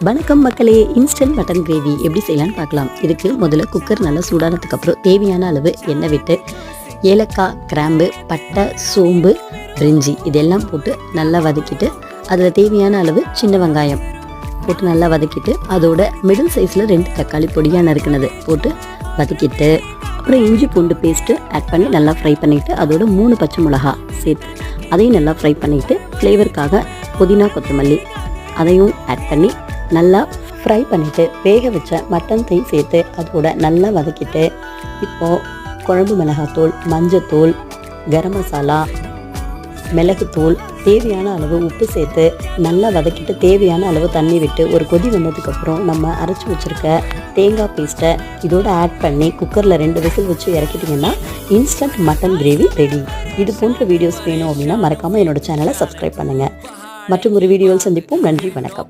வணக்கம் மக்களே, instant mutton gravy எப்படி செய்யலான்னு பார்க்கலாம். இதுக்கு முதல்ல குக்கர் நல்லா சூடானதுக்கப்புறம் தேவையான அளவு எண்ணெய் விட்டு ஏலக்காய், கிராம்பு, பட்டை, சோம்பு, பிரிஞ்சி இதெல்லாம் போட்டு நல்லா வதக்கிட்டு அதில் தேவையான அளவு சின்ன வெங்காயம் போட்டு நல்லா வதக்கிட்டு அதோட மிடில் சைஸில் 2 தக்காளி பொடியாக நறுக்குனது போட்டு வதக்கிட்டு அப்புறம் இஞ்சி பூண்டு பேஸ்ட்டு ஆட் பண்ணி நல்லா ஃப்ரை பண்ணிவிட்டு அதோட 3 பச்சை மிளகா சேர்த்து அதையும் நல்லா ஃப்ரை பண்ணிவிட்டு ஃப்ளேவருக்காக புதினா, கொத்தமல்லி அதையும் ஆட் பண்ணி நல்லா ஃப்ரை பண்ணிவிட்டு வேக வச்ச மட்டன் சேர்த்து அதோட நல்லா வதக்கிட்டு இப்போது குழம்பு மிளகாத்தூள், மஞ்சத்தூள், கரம் மசாலா, மிளகுத்தூள், தேவையான அளவு உப்பு சேர்த்து நல்லா வதக்கிட்டு தேவையான அளவு தண்ணி விட்டு ஒரு கொதி வந்ததுக்கப்புறம் நம்ம அரைச்சி வச்சுருக்க தேங்காய் பேஸ்ட்டை இதோடு ஆட் பண்ணி குக்கரில் 2 விசில் வச்சு இறக்கிட்டிங்கன்னா இன்ஸ்டன்ட் மட்டன் கிரேவி ரெடி. இது போன்ற வீடியோஸ் வேணும் அப்படின்னா மறக்காமல் என்னோடய சேனலை சப்ஸ்கிரைப் பண்ணுங்கள். மற்றும் ஒரு வீடியோவில் சந்திப்போம். நன்றி, வணக்கம்.